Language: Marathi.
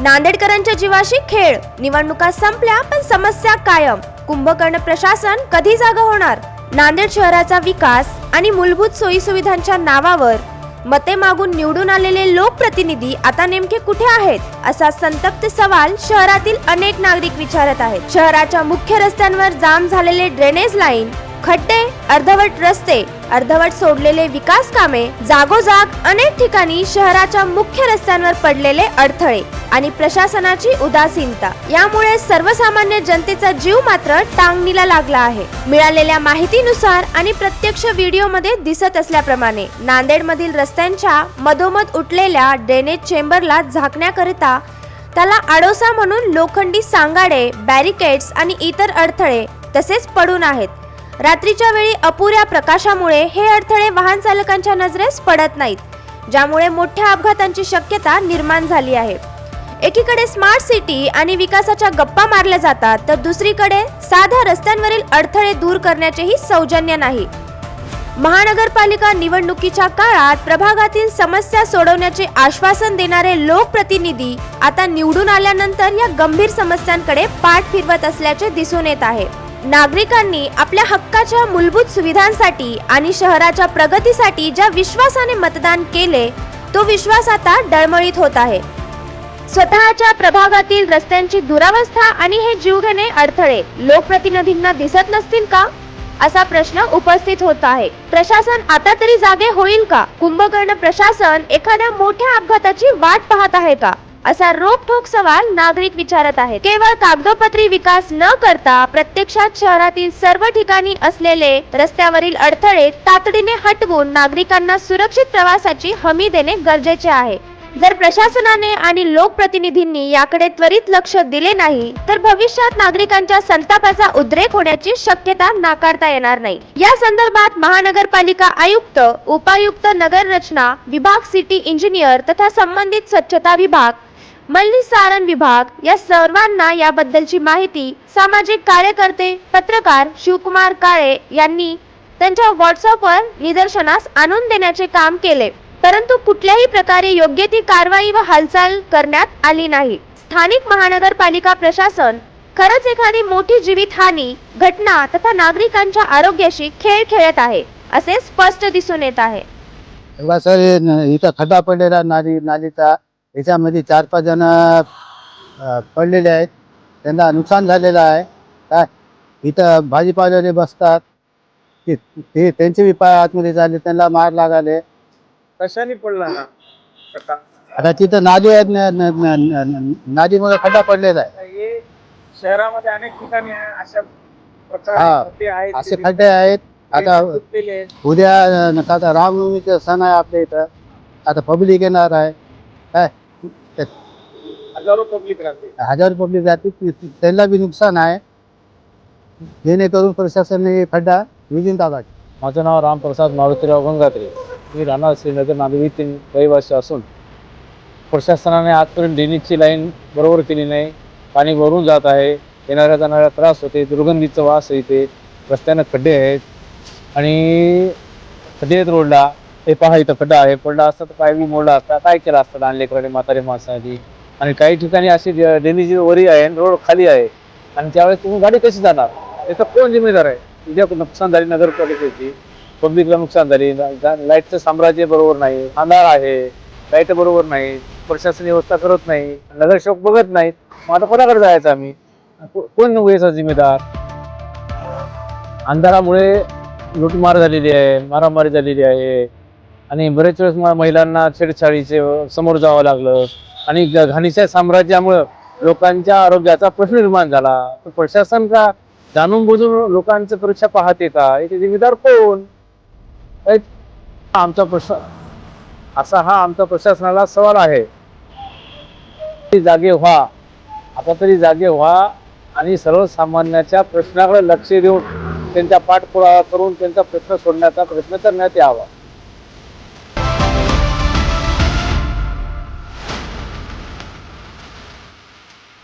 नांदेडकरांच्या जीवाशी खेळ, निवडणुका संपल्या पण समस्या कायम. कुंभकर्ण प्रशासन कधी जागा होणार? नांदेड शहराचा विकास आणि मूलभूत सोयीसुविधांच्या नावावर मते मागून निवडून आलेले लोकप्रतिनिधी आता नेमके कुठे आहेत, असा संतप्त सवाल शहरातील अनेक नागरिक विचारत आहेत. शहराच्या मुख्य रस्त्यांवर जाम झालेले ड्रेनेज लाईन, खड्डे, अर्धवट रस्ते, अर्धवट सोडलेले विकास कामे, जागोजाग अनेक ठिकाणी शहराच्या मुख्य रस्त्यांवर पडलेले अडथळे आणि प्रशासनाची उदासीनता यामुळे सर्वसामान्य जनतेचा जीव मात्र टांगणीला लागला आहे. मिळालेल्या माहितीनुसार आणि प्रत्यक्ष व्हिडिओमध्ये दिसत असल्याप्रमाणे नांदेडमधील रस्त्यांच्या मधोमध उठलेल्या ड्रेनेज चेंबरला झाकण्याकरिता त्याला आडोसा म्हणून लोखंडी सांगाडे, बॅरिकेड्स आणि इतर अडथळे तसेच पडून आहेत. रात्रीच्या वेळी अपुऱ्या प्रकाशामुळे हे अडथळे वाहन चालकांच्या नजरेस पडत नाहीत, ज्यामुळे मोठ्या अपघातांची शक्यता निर्माण झाली आहे. एकीकडे स्मार्ट सिटी आणि विकासाच्या गप्पा मारल्या जातात, तर दुसरीकडे साध्या रस्त्यांवरील अडथळे दूर करण्याचेही सौजन्य नाही. महानगरपालिका निवडणुकीच्या काळात प्रभागातील समस्या सोडवण्याचे आश्वासन देणारे लोकप्रतिनिधी आता निवडून आल्यानंतर या गंभीर समस्यांकडे पाठ फिरवत असल्याचे दिसून येत आहे. नागरिकांनी आपल्या हक्काच्या मूलभूत सुविधांसाठी आणि शहराच्या प्रगतीसाठी ज्या विश्वासाने मतदान केले, तो विश्वास आता डळमळीत होत आहे. स्वतःच्या प्रभागातील रस्त्यांची दुरावस्था आणि हे जीवघेणे अडथळे लोकप्रतिनिधींना दिसत नसतील का, असा प्रश्न उपस्थित होत आहे. प्रशासन आता तरी जागे होईल का? कुंभकर्ण प्रशासन एखाद्या मोठ्या अपघाताची वाट पाहत आहे का, असा रोखठोक सवाल नागरिक विचारत आहेत. केवळ कागदोपत्री विकास न करता प्रत्यक्षात शहरातील सर्व ठिकाणी असलेले रस्त्यावरील अडथळे तातडीने हटवून नागरिकांना सुरक्षित प्रवासाची हमी देणे गरजेचे आहे. जर प्रशासनाने आणि लोकप्रतिनिधींनी याकडे त्वरित लक्ष दिले नाही, तर भविष्यात नागरिकांच्या संतापाचा उद्रेक होण्याची शक्यता नाकारता येणार नाही. या संदर्भात महानगरपालिका आयुक्त, उपायुक्त, नगर रचना विभाग, सिटी इंजिनियर तथा संबंधित स्वच्छता विभाग, मलनिस्सारण विभाग या सर्वांना याबद्दलची माहिती सामाजिक कार्यकर्ते पत्रकार शिवकुमार काळे यांनी त्यांच्या व्हॉट्सअपवर निदर्शनास आणून देण्याचे काम केले, परंतु कुठल्याही प्रकारे योग्य ती कारवाई व हालचाल करण्यात आली नाही. स्थानिक महानगरपालिका प्रशासन खरंच एखादी मोठी जीवितहानी घटना तथा नागरिकांच्या आरोग्याशी खेळ खेळत आहे, असे स्पष्ट दिसून येत आहे. सर, इथं खड्डा पडलेला नालीचा, याच्यामध्ये 4-5 जण पडलेले आहेत, त्यांना नुकसान झालेलं आहे. काय इथं भाजीपाल्याने बसतात, ते त्यांचे बी पाय आतमध्ये झाले, त्यांना मार लागाले. कशाने पडला हा? आता तिथं नाली आहेत, नालीमुळे खड्डा पडलेला आहे. हे शहरामध्ये अनेक ठिकाणी अशा हा, प्रकारचे आहेत, असे खड्डे आहेत. आता उद्या आता रामनवमीचा सण आहे आपल्या इथं, आता पब्लिक येणार आहे. काय हजारो पब्लिक राहते, हजार पब्लिक जाते, त्यांना बी नुकसान आहे. जेणेकरून प्रशासनाने खड्डा विजून टाकायचे. माझं नाव रामप्रसाद मारुतीराव गंगात्रे. मी राहणार श्रीनगर नांदेड येथील रहिवासी असून प्रशासनाने आजपर्यंत ड्रेनेजची लाईन बरोबर केली नाही. पाणी वरून जात आहे, येणाऱ्या जाणाऱ्या त्रास होते, दुर्गंधीचा वास येते, रस्त्यानं खड्डे आहेत आणि खड्डे आहेत रोडला. ते पहा इथं खड्डा आहे, पडला असता तर पाय बी मोडला असता, काय केलं असतं लहान लेकराने, म्हातारे माणसांनी. आणि काही ठिकाणी अशी ड्रेनेज वरी आहे, रोड खाली आहे, आणि त्यावेळेस तुम्ही गाडी कशी जाणार, याचा कोण जिम्मेदार आहे? उद्या नुकसान झाली नगरपालिकेची, पब्लिकला नुकसान झाली, लाईटचं साम्राज्य बरोबर नाही, अंधार आहे, लाईट बरोबर नाही, प्रशासन व्यवस्था करत नाही, नगरसेवक बघत नाहीत. मग आता कोणाकडे जायचं आम्ही? कोण याचा जिम्मेदार? अंधारामुळे लुटमार झालेली आहे, मारामारी झालेली आहे, आणि बरेच वेळेस महिलांना छेडछाडीचे समोर जावं लागलं, आणि घाणीच्या साम्राज्यामुळं लोकांच्या आरोग्याचा प्रश्न निर्माण झाला. तर प्रशासन का जाणून बुजून लोकांचं परीक्षा पाहते का? याचे जिम्मेदार कोण? आमचा प्रश्न असा हा आमचा प्रशासनाला सवाल आहे. जागे व्हा, आता तरी जागे व्हा आणि सर्वसामान्याच्या प्रश्नाकडे लक्ष देऊन त्यांचा पाठपुरावा करून त्यांचा प्रश्न सोडण्याचा प्रयत्न करण्यात यावा.